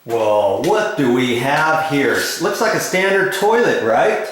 Well, what do we have here? Looks like a standard toilet, right?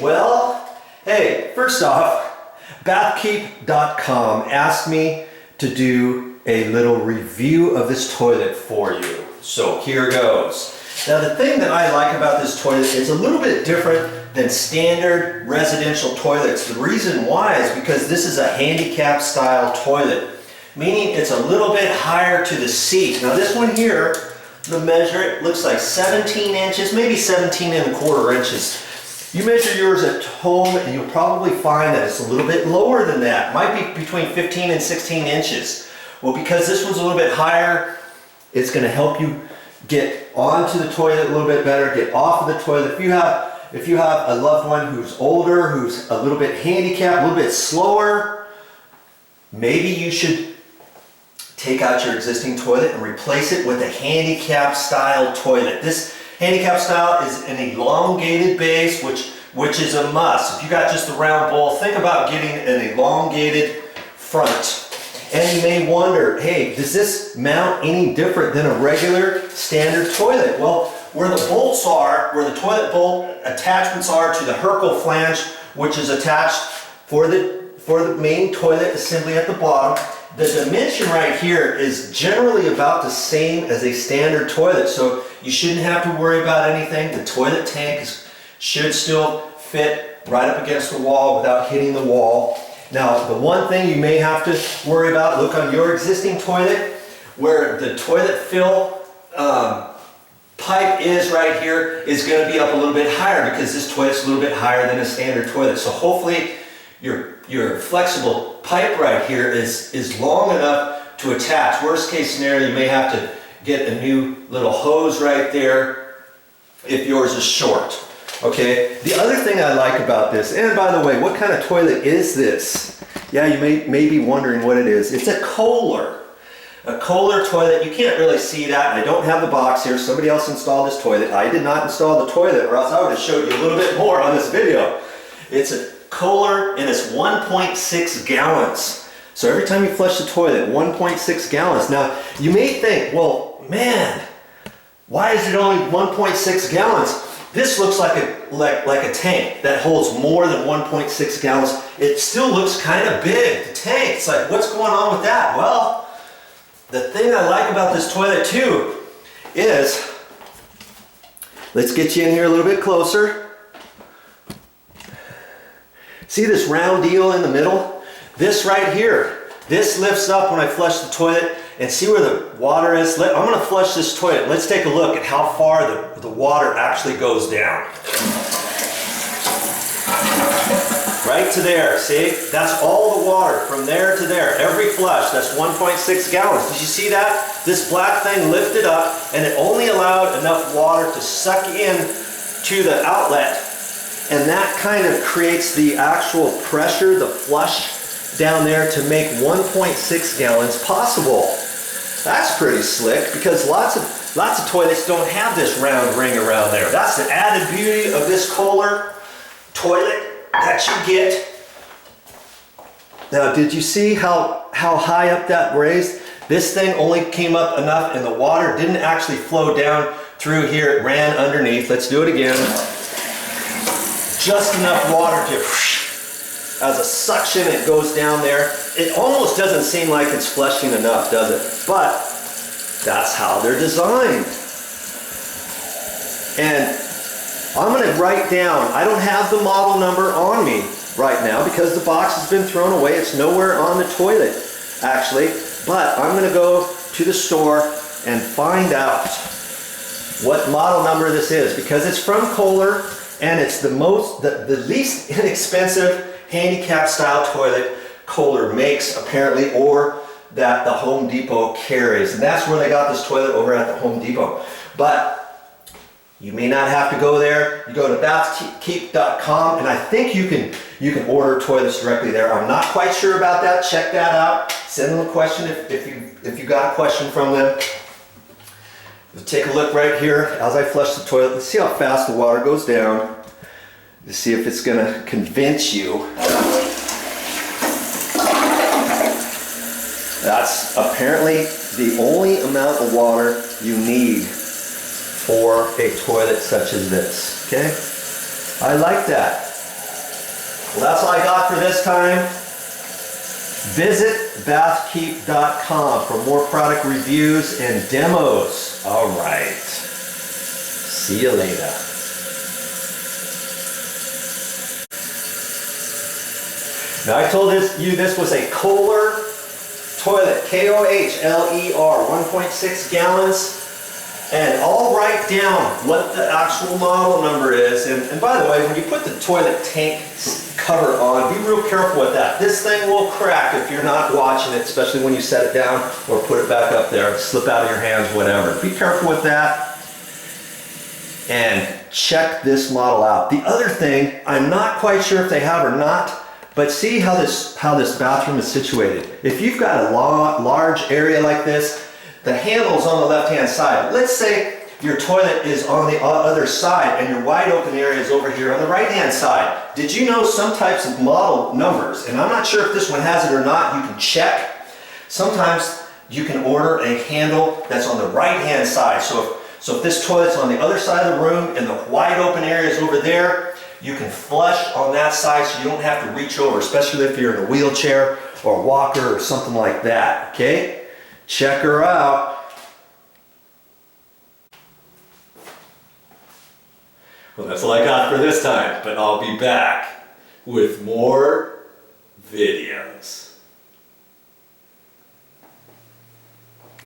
Well, hey, first off, bathkeep.com asked me to do a little review of this toilet for you. So here goes. Now the thing that I like about this toilet is a little bit different than standard residential toilets. The reason why is because this is a handicap style toilet, meaning it's a little bit higher to the seat. Now this one here, the measure, it looks like 17 inches, maybe 17¼ inches. You measure yours at home and you'll probably find that it's a little bit lower than that. Might be between 15 and 16 inches. Well, because this one's a little bit higher, it's going to help you get onto the toilet a little bit better, get off of the toilet. If you have a loved one who's older, who's a little bit handicapped, a little bit slower, maybe you should take out your existing toilet and replace it with a handicap style toilet. This handicap style is an elongated base, which is a must. If you got just a round bowl, think about getting an elongated front. And you may wonder, hey, does this mount any different than a regular standard toilet? Well, where the bolts are, where the toilet bolt attachments are to the Hercle flange, which is attached for the main toilet assembly at the bottom, the dimension right here is generally about the same as a standard toilet, so you shouldn't have to worry about anything. The toilet tank should still fit right up against the wall without hitting the wall. Now, the one thing you may have to worry about, look on your existing toilet, where the toilet fill pipe is right here, is going to be up a little bit higher because this toilet's a little bit higher than a standard toilet. So hopefully your flexible pipe right here is long enough to attach. Worst case scenario, you may have to get a new little hose right there if yours is short. Okay, the other thing I like about this, and by the way, what kind of toilet is this? Yeah, you may be wondering what it is. It's a Kohler. A Kohler toilet. You can't really see that. I don't have the box here. Somebody else installed this toilet. I did not install the toilet, or else I would have showed you a little bit more on this video. It's a Kohler, and it's 1.6 gallons. So every time you flush the toilet, 1.6 gallons. Now, you may think, well, man, why is it only 1.6 gallons? This looks like a tank that holds more than 1.6 gallons. It still looks kind of big, the tank. It's like, what's going on with that? Well, the thing I like about this toilet too is, let's get you in here a little bit closer. See this round deal in the middle? This right here, this lifts up when I flush the toilet, and see where the water is? I'm going to flush this toilet. Let's take a look at how far the water actually goes down. Right to there, see? That's all the water from there to there. Every flush, that's 1.6 gallons. Did you see that? This black thing lifted up, and it only allowed enough water to suck in to the outlet. And that kind of creates the actual pressure, the flush down there, to make 1.6 gallons possible. That's pretty slick, because lots of toilets don't have this round ring around there. That's the added beauty of this Kohler toilet that you get. Now, did you see how high up that raised? This thing only came up enough, and the water didn't actually flow down through here. It ran underneath. Let's do it again. Just enough water to, as a suction, it goes down there. It almost doesn't seem like it's flushing enough, does it? But that's how they're designed. And I'm going to write down, I don't have the model number on me right now because the box has been thrown away. It's nowhere on the toilet, actually. But I'm going to go to the store and find out what model number this is, because it's from Kohler. And it's the least inexpensive handicap style toilet Kohler makes, apparently, or that the Home Depot carries. And that's where they got this toilet, over at the Home Depot. But you may not have to go there. You go to bathkeep.com, and I think you can order toilets directly there. I'm not quite sure about that. Check that out. Send them a question if you got a question from them. Take a look right here as I flush the toilet. Let's see how fast the water goes down to see if it's going to convince you. That's apparently the only amount of water you need for a toilet such as this, okay? I like that. Well, that's all I got for this time. Visit bathkeep.com for more product reviews and demos. All right. See you later. Now I told you this was a Kohler toilet, Kohler, 1.6 gallons. And I'll write down what the actual model number is. And by the way, when you put the toilet tank cover on, be real careful with that. This thing will crack if you're not watching it, especially when you set it down or put it back up there, slip out of your hands, whatever. Be careful with that. And check this model out. The other thing, I'm not quite sure if they have or not, but see how this bathroom is situated. If you've got a large area like this, the handle's on the left-hand side. Let's say your toilet is on the other side and your wide open area is over here on the right-hand side. Did you know some types of model numbers, and I'm not sure if this one has it or not, you can check. Sometimes you can order a handle that's on the right-hand side. So if this toilet's on the other side of the room and the wide open area is over there, you can flush on that side so you don't have to reach over, especially if you're in a wheelchair or a walker or something like that, okay? Check her out. Well, that's all I got for this time, but I'll be back with more videos.